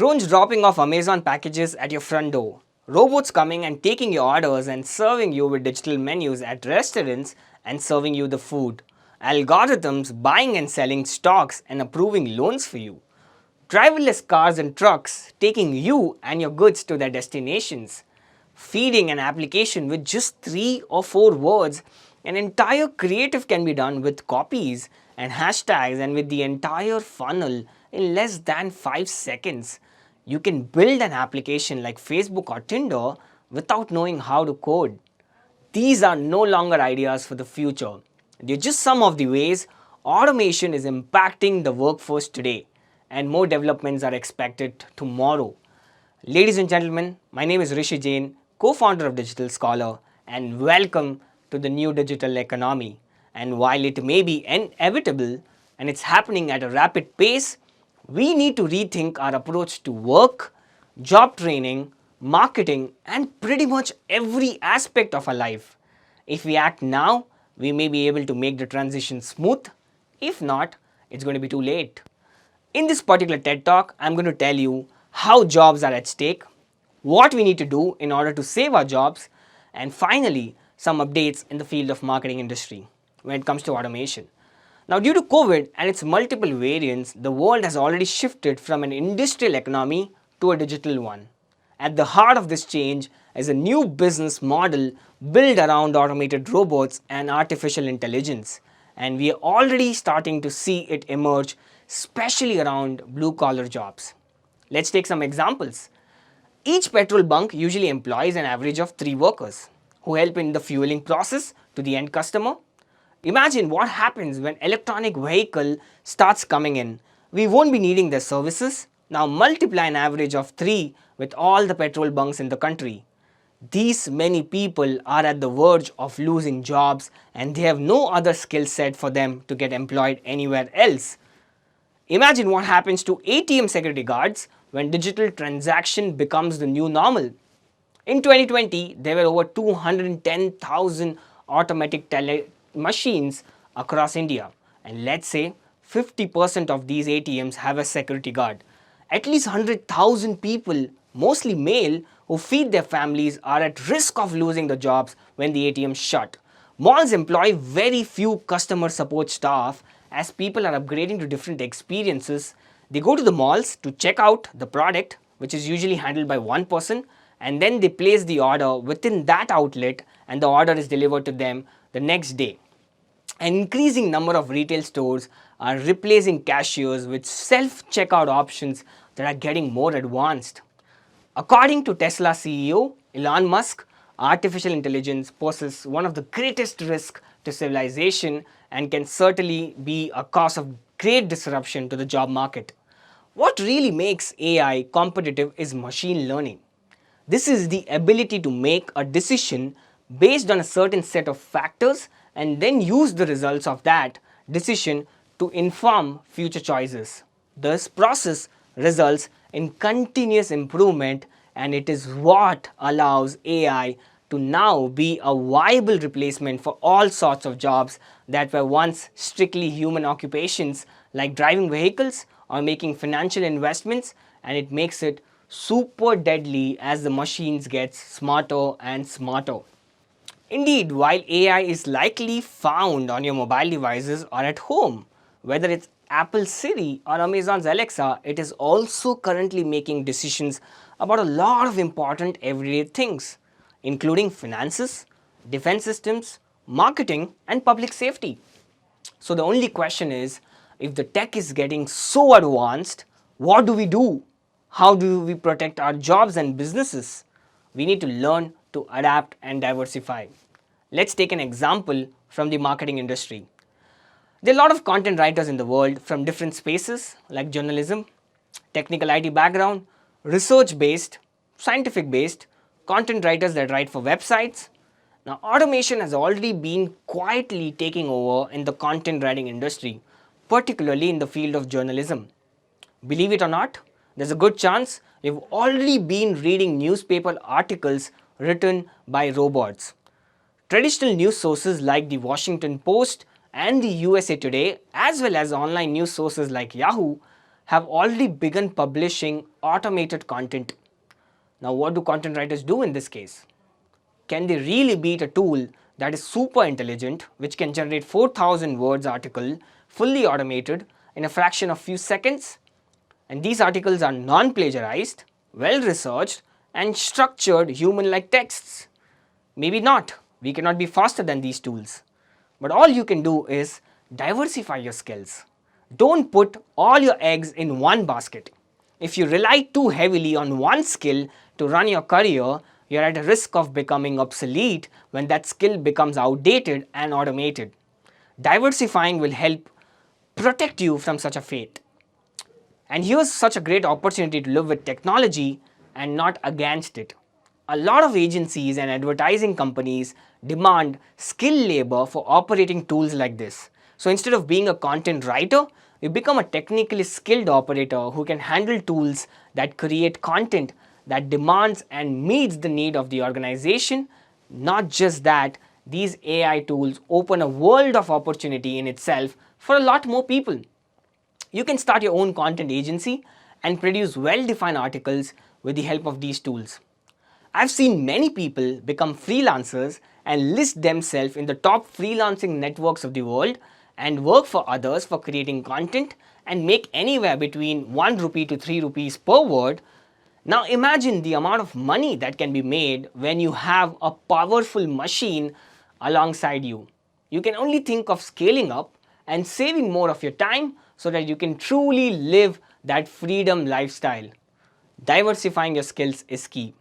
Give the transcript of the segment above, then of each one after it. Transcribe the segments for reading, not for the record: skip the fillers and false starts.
Drones dropping off Amazon packages at your front door. Robots coming and taking your orders and serving you with digital menus at restaurants and serving you the food. Algorithms buying and selling stocks and approving loans for you. Driverless cars and trucks taking you and your goods to their destinations. Feeding an application with just 3 or 4 words, an entire creative can be done with copies and hashtags and with the entire funnel in less than 5 seconds. You can build an application like Facebook or Tinder without knowing how to code. These are no longer ideas for the future. They're just some of the ways automation is impacting the workforce today, and more developments are expected tomorrow. Ladies and gentlemen, my name is Rishi Jain, co-founder of Digital Scholar, and welcome to the new digital economy. And while it may be inevitable and it's happening at a rapid pace, we need to rethink our approach to work, job training, marketing, and pretty much every aspect of our life. If we act now, we may be able to make the transition smooth. If not, it's going to be too late. In this particular TED Talk, I'm going to tell you how jobs are at stake, what we need to do in order to save our jobs, and finally, some updates in the field of marketing industry when it comes to automation. Now, due to COVID and its multiple variants, the world has already shifted from an industrial economy to a digital one. At the heart of this change is a new business model built around automated robots and artificial intelligence. And we are already starting to see it emerge, especially around blue-collar jobs. Let's take some examples. Each petrol bunk usually employs an average of 3 workers who help in the fueling process to the end customer. Imagine what happens when electronic vehicle starts coming in. We won't be needing their services. Now multiply an average of 3 with all the petrol bunks in the country. These many people are at the verge of losing jobs and they have no other skill set for them to get employed anywhere else. Imagine what happens to ATM security guards when digital transaction becomes the new normal. In 2020, there were over 210,000 automatic machines across India, and let's say 50% of these ATMs have a security guard. At least 100,000 people, mostly male, who feed their families are at risk of losing the jobs when the ATMs shut. Malls employ very few customer support staff as people are upgrading to different experiences. They go to the malls to check out the product, which is usually handled by one person, and then they place the order within that outlet and the order is delivered to them the next day. An increasing number of retail stores are replacing cashiers with self-checkout options that are getting more advanced. According to Tesla CEO Elon Musk, artificial intelligence poses one of the greatest risks to civilization and can certainly be a cause of great disruption to the job market. What really makes AI competitive is machine learning. This is the ability to make a decision based on a certain set of factors and then use the results of that decision to inform future choices. This process results in continuous improvement, and it is what allows AI to now be a viable replacement for all sorts of jobs that were once strictly human occupations like driving vehicles or making financial investments, and it makes it super deadly as the machines get smarter and smarter. Indeed, while AI is likely found on your mobile devices or at home, whether it's Apple's Siri or Amazon's Alexa, it is also currently making decisions about a lot of important everyday things, including finances, defense systems, marketing, and public safety. So the only question is, if the tech is getting so advanced, what do we do? How do we protect our jobs and businesses? We need to learn to adapt and diversify. Let's take an example from the marketing industry. There are a lot of content writers in the world from different spaces like journalism, technical IT background, research-based, scientific-based, content writers that write for websites. Now, automation has already been quietly taking over in the content writing industry, particularly in the field of journalism. Believe it or not, there's a good chance you've already been reading newspaper articles written by robots. Traditional news sources like the Washington Post and the USA Today, as well as online news sources like Yahoo, have already begun publishing automated content. Now, what do content writers do in this case? Can they really beat a tool that is super intelligent, which can generate 4,000 words article fully automated in a fraction of few seconds? And these articles are non-plagiarized, well-researched and structured human-like texts. Maybe not, we cannot be faster than these tools. But all you can do is diversify your skills. Don't put all your eggs in one basket. If you rely too heavily on one skill to run your career, you're at a risk of becoming obsolete when that skill becomes outdated and automated. Diversifying will help protect you from such a fate. And here's such a great opportunity to live with technology and not against it. A lot of agencies and advertising companies demand skilled labor for operating tools like this. So instead of being a content writer, you become a technically skilled operator who can handle tools that create content that demands and meets the need of the organization. Not just that, these AI tools open a world of opportunity in itself for a lot more people. You can start your own content agency and produce well-defined articles with the help of these tools. I've seen many people become freelancers and list themselves in the top freelancing networks of the world and work for others for creating content and make anywhere between 1 rupee to 3 rupees per word. Now imagine the amount of money that can be made when you have a powerful machine alongside you. You can only think of scaling up and saving more of your time so that you can truly live that freedom lifestyle. Diversifying your skills is key.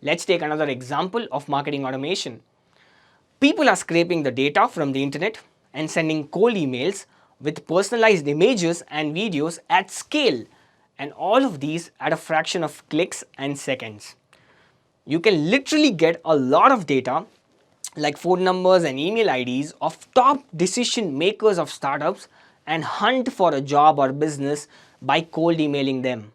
Let's take another example of marketing automation. People are scraping the data from the internet and sending cold emails with personalized images and videos at scale, and all of these at a fraction of clicks and seconds. You can literally get a lot of data like phone numbers and email IDs of top decision makers of startups and hunt for a job or business by cold emailing them.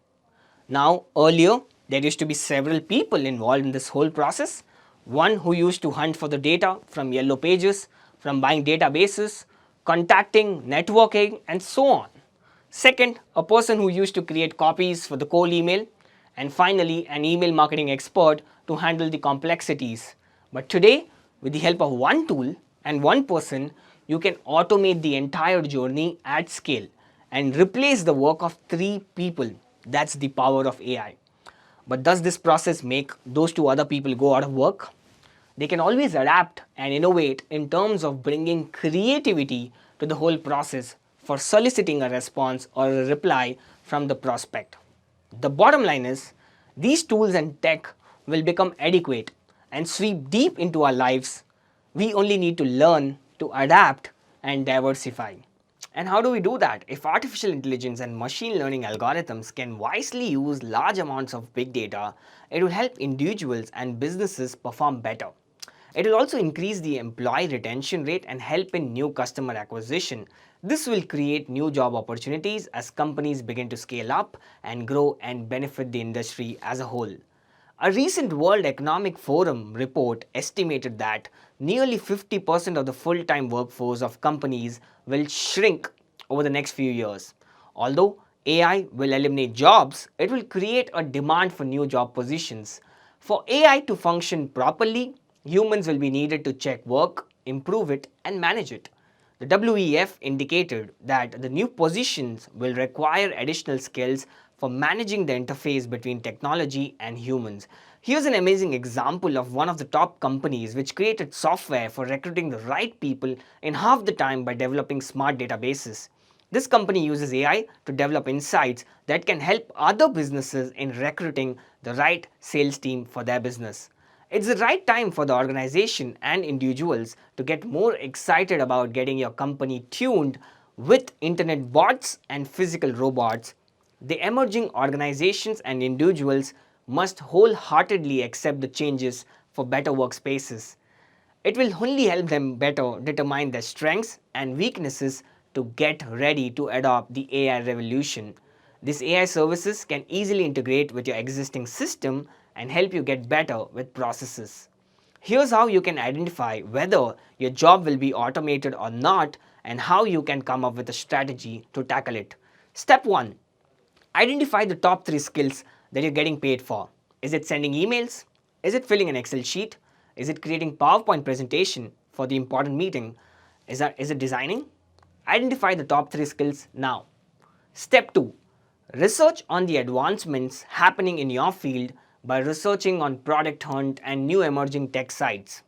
Now, earlier, there used to be several people involved in this whole process. One who used to hunt for the data from yellow pages, from buying databases, contacting, networking, and so on. Second, a person who used to create copies for the cold email. And finally, an email marketing expert to handle the complexities. But today, with the help of one tool and one person, you can automate the entire journey at scale and replace the work of 3 people. That's the power of AI. But does this process make those 2 other people go out of work? They can always adapt and innovate in terms of bringing creativity to the whole process for soliciting a response or a reply from the prospect. The bottom line is, these tools and tech will become adequate and sweep deep into our lives. We only need to learn to adapt and diversify. And how do we do that? If artificial intelligence and machine learning algorithms can wisely use large amounts of big data, it will help individuals and businesses perform better. It will also increase the employee retention rate and help in new customer acquisition. This will create new job opportunities as companies begin to scale up and grow and benefit the industry as a whole. A recent World Economic Forum report estimated that nearly 50% of the full-time workforce of companies will shrink over the next few years. Although AI will eliminate jobs, it will create a demand for new job positions. For AI to function properly, humans will be needed to check work, improve it, and manage it. The WEF indicated that the new positions will require additional skills for managing the interface between technology and humans. Here's an amazing example of one of the top companies which created software for recruiting the right people in half the time by developing smart databases. This company uses AI to develop insights that can help other businesses in recruiting the right sales team for their business. It's the right time for the organization and individuals to get more excited about getting your company tuned with internet bots and physical robots. The emerging organizations and individuals must wholeheartedly accept the changes for better workspaces. It will only help them better determine their strengths and weaknesses to get ready to adopt the AI revolution. These AI services can easily integrate with your existing system and help you get better with processes. Here's how you can identify whether your job will be automated or not and how you can come up with a strategy to tackle it. Step 1. Identify the top 3 skills that you're getting paid for. Is it sending emails? Is it filling an Excel sheet? Is it creating PowerPoint presentation for the important meeting? Is it designing? Identify the top 3 skills now. Step 2. Research on the advancements happening in your field by researching on Product Hunt and new emerging tech sites.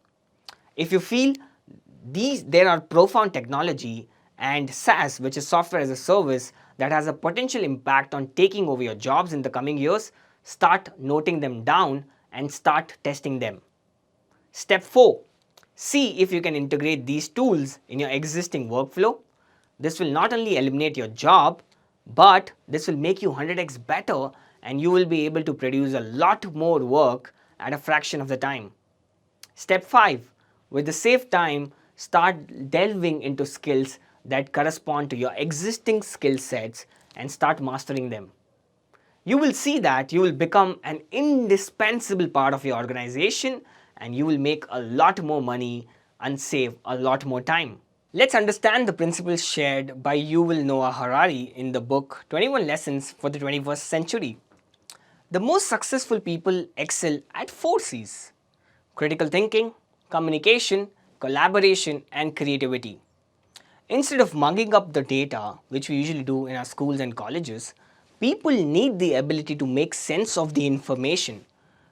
If you feel there are profound technology and SaaS, which is software as a service, that has a potential impact on taking over your jobs in the coming years, start noting them down and start testing them. Step 4. See if you can integrate these tools in your existing workflow. This will not only eliminate your job, but this will make you 100x better and you will be able to produce a lot more work at a fraction of the time. Step 5. With the saved time, start delving into skills that correspond to your existing skill sets and start mastering them. You will see that you will become an indispensable part of your organization and you will make a lot more money and save a lot more time. Let's understand the principles shared by Yuval Noah Harari in the book 21 Lessons for the 21st Century. The most successful people excel at 4 C's: critical thinking, communication, collaboration, and creativity. Instead of mugging up the data, which we usually do in our schools and colleges, people need the ability to make sense of the information,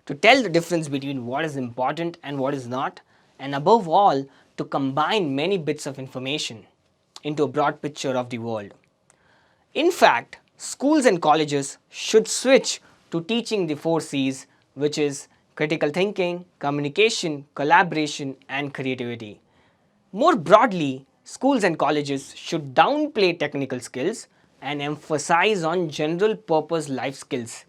to tell the difference between what is important and what is not, and above all, to combine many bits of information into a broad picture of the world. In fact, schools and colleges should switch to teaching the 4 C's, which is critical thinking, communication, collaboration, and creativity. More broadly, schools and colleges should downplay technical skills and emphasize on general purpose life skills,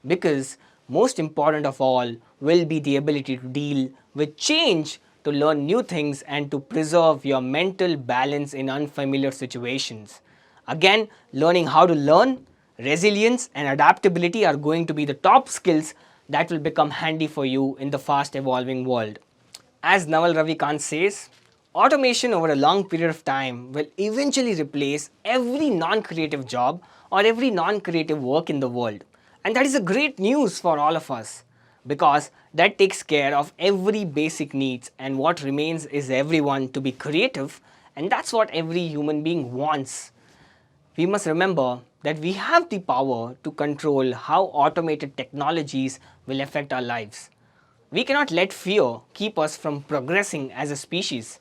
because most important of all will be the ability to deal with change, to learn new things, and to preserve your mental balance in unfamiliar situations. Again, learning how to learn, resilience, and adaptability are going to be the top skills that will become handy for you in the fast evolving world. As Naval Ravikant says, automation over a long period of time will eventually replace every non-creative job or every non-creative work in the world. And that is a great news for all of us, because that takes care of every basic needs, and what remains is everyone to be creative, and that's what every human being wants. We must remember that we have the power to control how automated technologies will affect our lives. We cannot let fear keep us from progressing as a species.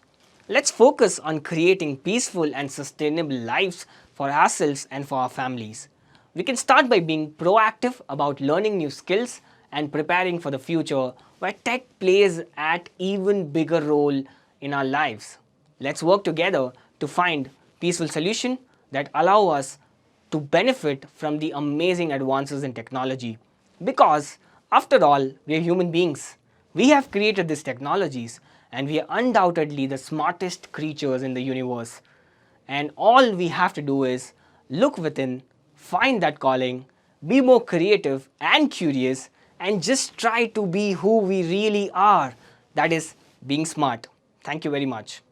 Let's focus on creating peaceful and sustainable lives for ourselves and for our families. We can start by being proactive about learning new skills and preparing for the future, where tech plays an even bigger role in our lives. Let's work together to find peaceful solutions that allow us to benefit from the amazing advances in technology. Because after all, we are human beings. We have created these technologies and we are undoubtedly the smartest creatures in the universe. And all we have to do is look within, find that calling, be more creative and curious, and just try to be who we really are. That is being smart. Thank you very much.